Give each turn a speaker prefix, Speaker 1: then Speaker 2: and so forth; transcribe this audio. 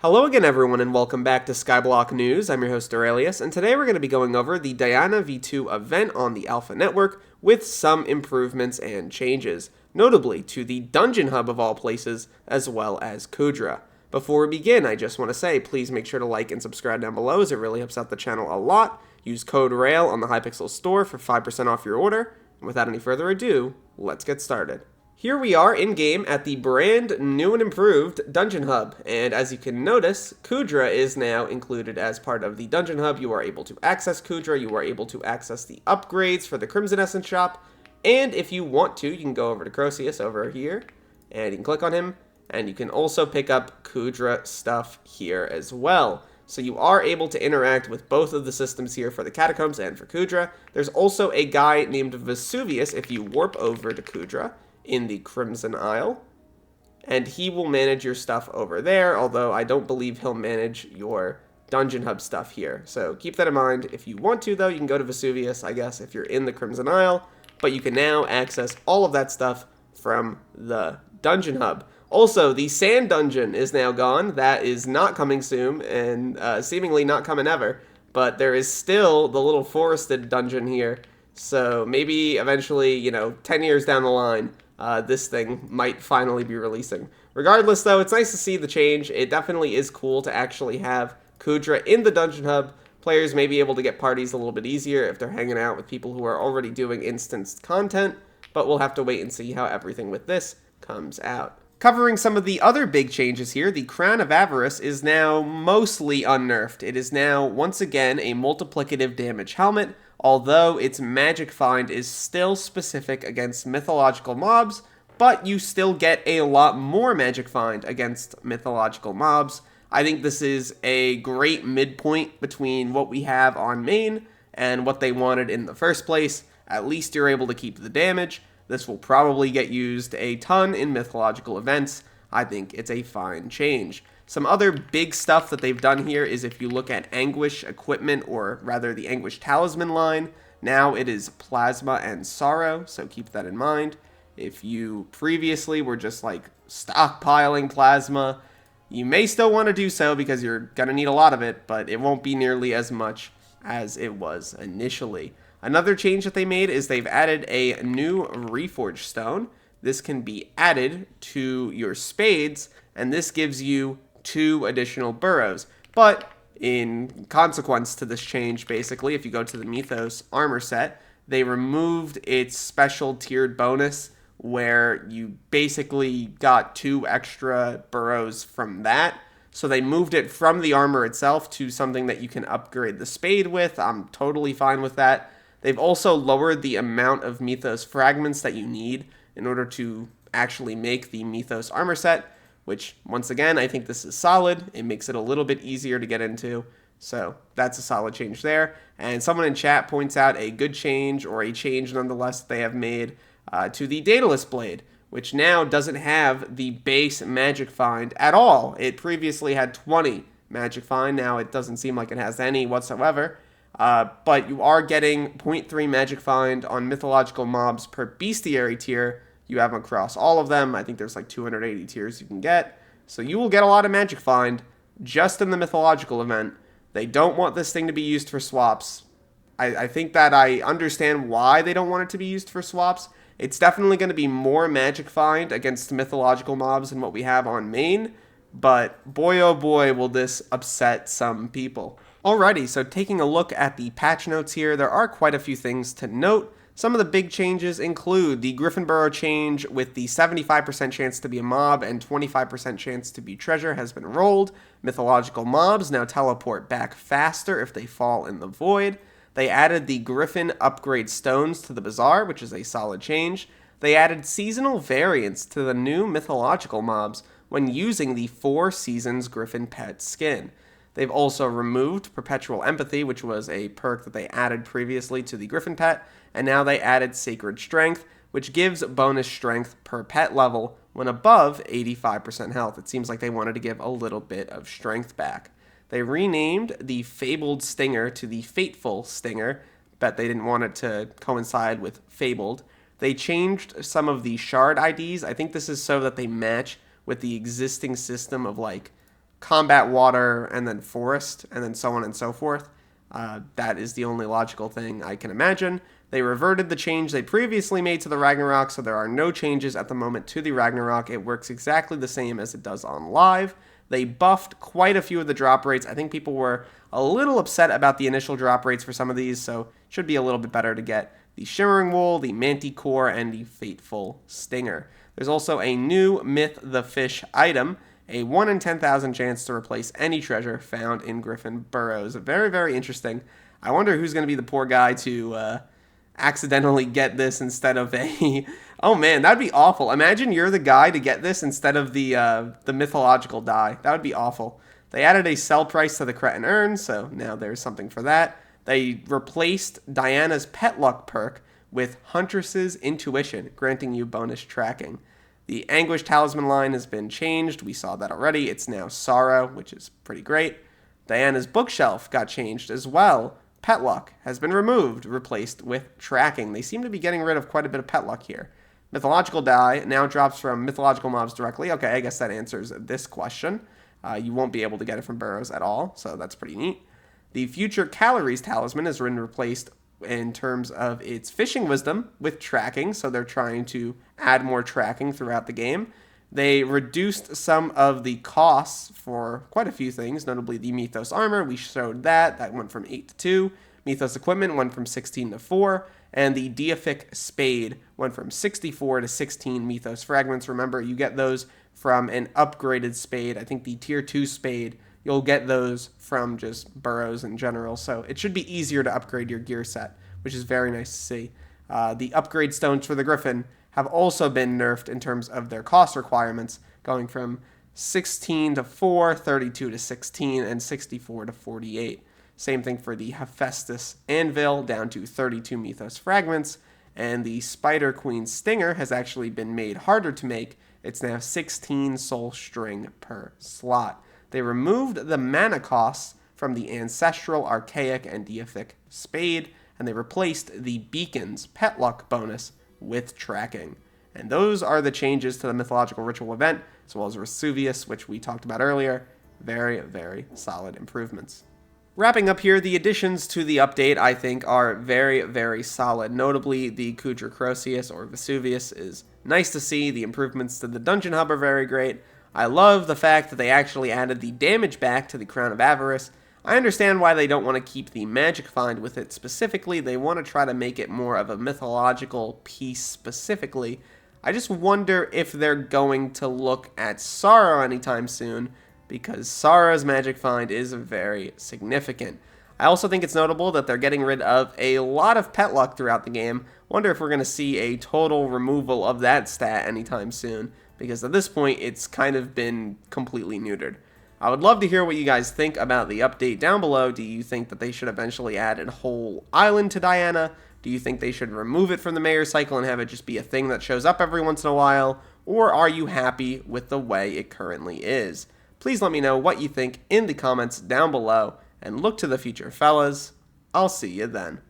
Speaker 1: Hello again everyone and welcome back to Skyblock News. I'm your host Derailious, and today we're going to be going over the Diana V2 event on the Alpha Network with some improvements and changes, notably to the Dungeon Hub of all places, as well as Kuudra. Before we begin, I just want to say please make sure to like and subscribe down below as it really helps out the channel a lot. Use code RAIL on the Hypixel store for 5% off your order. And without any further ado, let's get started. Here we are in-game at the brand new and improved Dungeon Hub, and as you can notice, Kuudra is now included as part of the Dungeon Hub. You are able to access Kuudra, you are able to access the upgrades for the Crimson Essence shop, and if you want to, you can go over to Croesus over here, and you can click on him, and you can also pick up Kuudra stuff here as well. So you are able to interact with both of the systems here for the Catacombs and for Kuudra. There's also a guy named Vesuvius if you warp over to Kuudra in the Crimson Isle, and he will manage your stuff over there, although I don't believe he'll manage your Dungeon Hub stuff here. So keep that in mind. If you want to, though, you can go to Vesuvius, I guess, if you're in the Crimson Isle, but you can now access all of that stuff from the Dungeon Hub. Also, the Sand Dungeon is now gone. That is not coming soon, and seemingly not coming ever, but there is still the little forested dungeon here, so maybe eventually, 10 years down the line, this thing might finally be releasing. Regardless, though, it's nice to see the change. It definitely is cool to actually have Kuudra in the Dungeon Hub. Players may be able to get parties a little bit easier if they're hanging out with people who are already doing instanced content, but we'll have to wait and see how everything with this comes out. Covering some of the other big changes here, the Crown of Avarice is now mostly unnerfed. It is now, once again, a multiplicative damage helmet, although its magic find is still specific against mythological mobs, but you still get a lot more magic find against mythological mobs. I think this is a great midpoint between what we have on main and what they wanted in the first place. At least you're able to keep the damage. This will probably get used a ton in mythological events. I think it's a fine change. Some other big stuff that they've done here is if you look at Anguish equipment, or rather the Anguish Talisman line, now it is Plasma and Sorrow, so keep that in mind. If you previously were just like stockpiling Plasma, you may still want to do so because you're going to need a lot of it, but it won't be nearly as much as it was initially. Another change that they made is they've added a new Reforged Stone. This can be added to your spades, and this gives you 2 additional burrows. But in consequence to this change, basically, if you go to the Mythos armor set, they removed its special tiered bonus where you basically got 2 extra burrows from that. So they moved it from the armor itself to something that you can upgrade the spade with. I'm totally fine with that. They've also lowered the amount of Mythos fragments that you need in order to actually make the Mythos armor set, which, once again, I think this is solid. It makes it a little bit easier to get into, so that's a solid change there. And someone in chat points out a good change, or a change nonetheless, that they have made to the Derailious blade, which now doesn't have the base magic find at all. It previously had 20 magic find. Now it doesn't seem like it has any whatsoever. But you are getting 0.3 magic find on mythological mobs per bestiary tier. You have them across all of them. I think there's like 280 tiers you can get. So you will get a lot of magic find just in the mythological event. They don't want this thing to be used for swaps. I think that I understand why they don't want it to be used for swaps. It's definitely going to be more magic find against mythological mobs than what we have on main. But boy oh boy will this upset some people. Alrighty, so taking a look at the patch notes here, there are quite a few things to note. Some of the big changes include the Griffin Burrow change with the 75% chance to be a mob and 25% chance to be treasure has been rolled. Mythological mobs now teleport back faster if they fall in the void. They added the Griffin upgrade stones to the bazaar, which is a solid change. They added seasonal variants to the new mythological mobs when using the 4 Seasons Griffin pet skin. They've also removed Perpetual Empathy, which was a perk that they added previously to the Griffin pet, and now they added Sacred Strength, which gives bonus strength per pet level when above 85% health. It seems like they wanted to give a little bit of strength back. They renamed the Fabled Stinger to the Fateful Stinger. Bet they didn't want it to coincide with Fabled. They changed some of the shard IDs. I think this is so that they match with the existing system of like combat water and then forest and then so on and so forth. That is the only logical thing I can imagine. They reverted the change they previously made to the Ragnarok, so there are no changes at the moment to the Ragnarok. It works exactly the same as it does on live. They buffed quite a few of the drop rates. I think people were a little upset about the initial drop rates for some of these, so it should be a little bit better to get the Shimmering Wool, the Manticore, and the Fateful Stinger. There's also a new Myth the Fish item, a 1 in 10,000 chance to replace any treasure found in Griffin Burrows. Very, very interesting. I wonder who's going to be the poor guy to accidentally get this instead of a... Oh man, that'd be awful. Imagine you're the guy to get this instead of the mythological die. That would be awful. They added a sell price to the Cretin Urn, so now there's something for that. They replaced Diana's Pet Luck perk with Huntress's Intuition, granting you bonus tracking. The Anguish Talisman line has been changed. We saw that already. It's now Sorrow, which is pretty great. Diana's Bookshelf got changed as well. Pet Luck has been removed, replaced with Tracking. They seem to be getting rid of quite a bit of Pet Luck here. Mythological Die now drops from mythological mobs directly. Okay, I guess that answers this question. You won't be able to get it from Burrows at all, so that's pretty neat. The Future Calories Talisman has been replaced in terms of its Fishing Wisdom with Tracking, so they're trying to add more tracking throughout the game. They reduced some of the costs for quite a few things, notably the Mythos Armor. We showed that. That went from 8 to 2. Mythos Equipment went from 16 to 4. And the Deific Spade went from 64 to 16 Mythos Fragments. Remember, you get those from an upgraded spade. I think the Tier 2 spade, you'll get those from just Burrows in general. So it should be easier to upgrade your gear set, which is very nice to see. The upgrade stones for the Griffin have also been nerfed in terms of their cost requirements, going from 16 to 4, 32 to 16, and 64 to 48. Same thing for the Hephaestus Anvil, down to 32 Mythos Fragments, and the Spider Queen Stinger has actually been made harder to make. It's now 16 soul string per slot. They removed the mana costs from the Ancestral, Archaic, and Deific Spade, and they replaced the Beacon's Pet Luck bonus with Tracking. And those are the changes to the Mythological Ritual event, as well as Vesuvius, which we talked about earlier. Very, very solid improvements. Wrapping up here, the additions to the update, I think, are very, very solid. Notably, the Kuudra Croesus, or Vesuvius, is nice to see. The improvements to the Dungeon Hub are very great. I love the fact that they actually added the damage back to the Crown of Avarice. I understand why they don't want to keep the magic find with it specifically. They want to try to make it more of a mythological piece specifically. I just wonder if they're going to look at Sorrow anytime soon, because Sorrow's magic find is very significant. I also think it's notable that they're getting rid of a lot of Pet Luck throughout the game. Wonder if we're going to see a total removal of that stat anytime soon, because at this point it's kind of been completely neutered. I would love to hear what you guys think about the update down below. Do you think that they should eventually add a whole island to Diana? Do you think they should remove it from the mayor cycle and have it just be a thing that shows up every once in a while? Or are you happy with the way it currently is? Please let me know what you think in the comments down below, and look to the future, fellas. I'll see you then.